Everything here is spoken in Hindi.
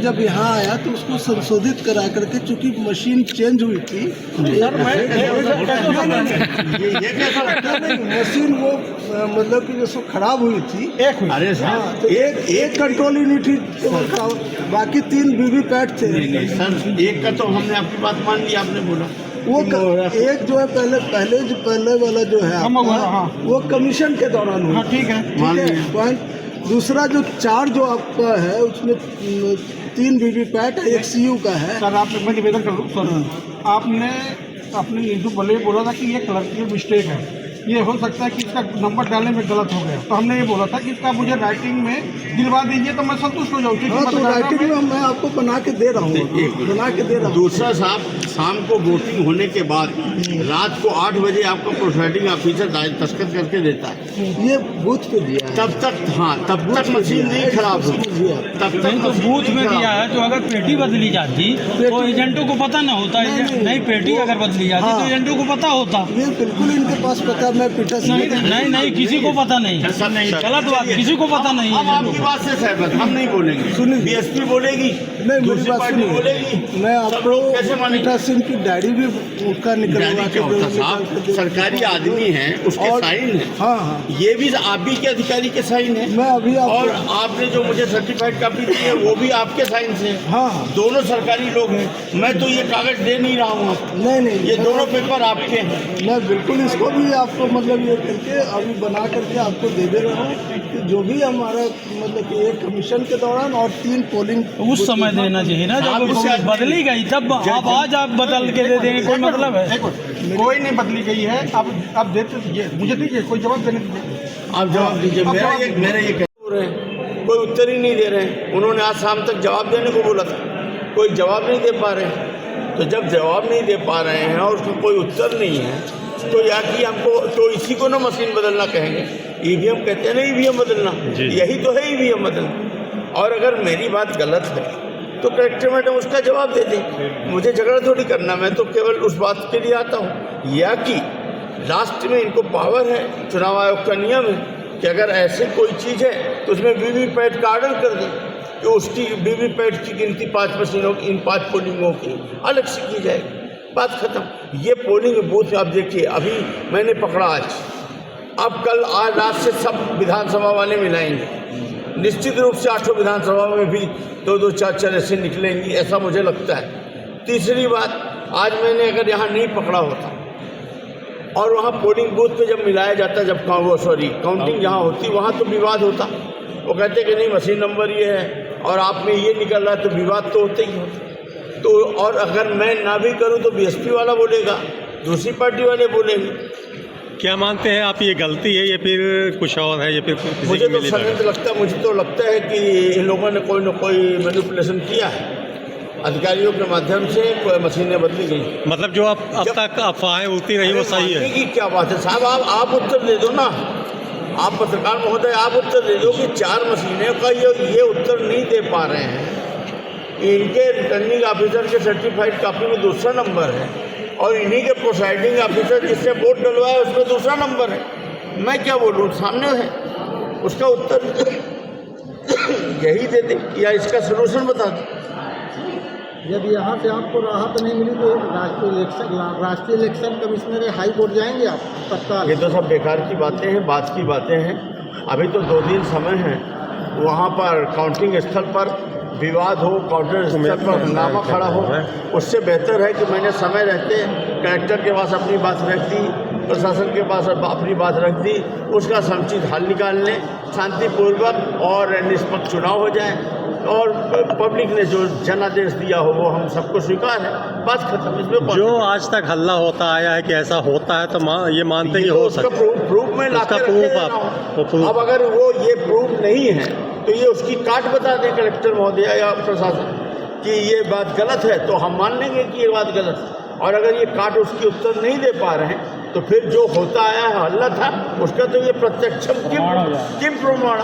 जब यहाँ आया तो उसको संशोधित करा करके, चूंकि मशीन चेंज हुई थी, मशीन वो मतलब कि जैसे खराब हुई थी, अरे हाँ, तो एक कंट्रोल यूनिट ही तो बाकी 3 वीवीपैट थे। नहीं सर, एक का तो हमने आपकी बात मान ली, आपने बोला वो एक जो है पहले वाला जो है आपका, वो कमीशन के दौरान हुआ। ठीक है, पॉइंट। दूसरा जो 4 जो आपका है उसमें 3 वीवीपैट है, 1 CU का है। सर आप मैं निवेदन कर दूँ सर, आपने नीतू भले बोला था कि ये क्लर्क की मिस्टेक है, ये हो सकता है कि इसका नंबर डालने में गलत हो गया, तो हमने ये बोला था कि इसका मुझे राइटिंग में दिलवा दीजिए तो मैं संतुष्ट हो जाऊँ। हाँ, तो राइटिंग में मैं आपको बना के दे रहा हूँ, बना के दे रहा हूँ। दूसरा साहब, शाम को वोटिंग होने के बाद रात को 8 बजे आपका प्रोसाइडिंग ऑफिसर दस्तखत करके देता है, ये बूथ पे दिया है। तब तक हाँ, तब तक मशीन नहीं खराब हुई, तब तक तो बूथ में दिया है। तो अगर पेटी बदली जाती तो एजेंटों को पता न होता, नहीं पेटी अगर बदली जाती तो एजेंटों को पता होता। ये बिल्कुल इनके पास पता, मैं पीठासीन नहीं किसी को पता नहीं, गलत बात, किसी को पता नहीं हम आपकी बात से सहमत, हम नहीं बोलेंगे, सुनिए, बीएसपी बोलेगी, नहीं मेरी दूसरी बात पार्टी सुनिए, बोलेगी, मैं आपको कैसे मानेंगे? पीठासीन की डायरी भी उसका निकलवा के होता साहब, सरकारी आदमी है, उसके साइन है। हाँ हाँ, ये भी आप भी के अधिकारी के साइन है, मैं अभी और आपने जो मुझे सर्टिफाइड कॉपी दी है वो भी आपके साइन से है। हाँ हाँ, दोनों सरकारी लोग हैं, मैं तो ये कागज दे नहीं रहा हूँ आपको, नहीं ये दोनों पेपर आपके हैं। मैं बिल्कुल इसको भी आपको मतलब ये करके अभी बना करके आपको दे रहा हूँ कि जो भी हमारा मतलब कि एक कमीशन के दौरान और 3 पोलिंग उस समय देना चाहिए ना, जब बदली गई तब। अब आज आप बदल के दे देंगे, कोई मतलब है? कोई नहीं बदली गई है, आप देते दीजिए, मुझे दीजिए, कोई जवाब देने दीजिए। आप जवाब दीजिए, मेरा ये कह रहे हैं, कोई उत्तर ही नहीं दे रहे हैं। उन्होंने आज शाम तक जवाब देने को बोला था, कोई जवाब नहीं दे पा रहे हैं। तो जब जवाब नहीं दे पा रहे हैं और उसका कोई उत्तर नहीं है, तो या कि हमको तो इसी को ना मशीन बदलना कहेंगे। ईवीएम कहते हैं ना, ईवीएम बदलना, यही तो है ईवीएम बदलना। और अगर मेरी बात गलत है तो कलेक्टर मैडम उसका जवाब दे दें, मुझे झगड़ा थोड़ी करना, मैं तो केवल उस बात के लिए आता हूँ। या कि लास्ट में इनको पावर है, चुनाव आयोग का नियम है कि अगर ऐसे कोई चीज़ है तो उसमें वीवीपैट का ऑर्डर कर दें कि उसकी वीवीपैट की गिनती 5 मशीनों की, इन 5 पोलिंगों की अलग से की जाएगी, बात खत्म। ये पोलिंग बूथ आप देखिए, अभी मैंने पकड़ा आज, अब कल आज रात से सब विधानसभा वाले मिलाएंगे, निश्चित रूप से 8 विधानसभा में भी 2-2, 4-4 ऐसे निकलेंगी, ऐसा मुझे लगता है। तीसरी बात, आज मैंने अगर यहाँ नहीं पकड़ा होता और वहाँ पोलिंग बूथ पे जब मिलाया जाता, जब काउंटिंग जहाँ होती, वहाँ तो विवाद होता। वो कहते कि नहीं मशीन नंबर ये है और आप में ये निकल रहा है, तो विवाद तो होते ही होता। तो और अगर मैं ना भी करूं तो बीएसपी वाला बोलेगा, दूसरी पार्टी वाले बोलेंगे। क्या मानते हैं आप, ये गलती है या फिर कुछ और है, या फिर मुझे तो लगता है कि इन लोगों ने कोई न कोई मैनिपुलेशन किया है, अधिकारियों के माध्यम से कोई मशीनें बदली गई। मतलब जो अब तक अफवाहें उड़ती रही वो सही है? की क्या बात है साहब, आप उत्तर दे दो ना, आप पत्रकार महोदय, आप उत्तर दे दो कि 4 मशीनें का ये उत्तर नहीं दे पा रहे हैं। इनके रिटर्निंग ऑफिसर के सर्टिफाइड कॉपी में दूसरा नंबर है और इन्हीं के प्रोसाइडिंग ऑफिसर जिससे वोट डलवाया उसमें दूसरा नंबर है। मैं क्या बोलूँ, सामने है, उसका उत्तर यही दे दे या इसका सलूशन बता दे। यदि यहाँ से आपको राहत नहीं मिली तो राष्ट्रीय इलेक्शन कमिश्नर हाई कोर्ट जाएंगे आप तत्काल? ये तो सब बेकार की बातें हैं, बात की बातें हैं। अभी तो 2 दिन समय है, वहाँ पर काउंटिंग स्थल पर विवाद हो, काउंटर स्थल पर हंगामा खड़ा हो, उससे बेहतर है कि मैंने समय रहते कलेक्टर के पास अपनी बात रख दी, प्रशासन के पास अपनी बात रख दी, उसका समुचित हल निकाल लें, शांतिपूर्वक और निष्पक्ष चुनाव हो जाए और पब्लिक ने जो जनादेश दिया हो वो हम सबको स्वीकार है, बात खत्म। इसमें जो आज तक हल्ला होता आया है कि ऐसा होता है, तो ये मानते हैं हो सकता है? प्रूफ में लाकर अब अगर वो ये प्रूफ नहीं है तो ये उसकी काट बता दें कलेक्टर महोदय या प्रशासन कि ये बात गलत है, तो हम मान लेंगे कि ये बात गलत है। और अगर ये काट उसकी उत्तर नहीं दे पा रहे हैं तो फिर जो होता आया है हल्ला था उसका तो ये प्रत्यक्षम किम प्रमाण।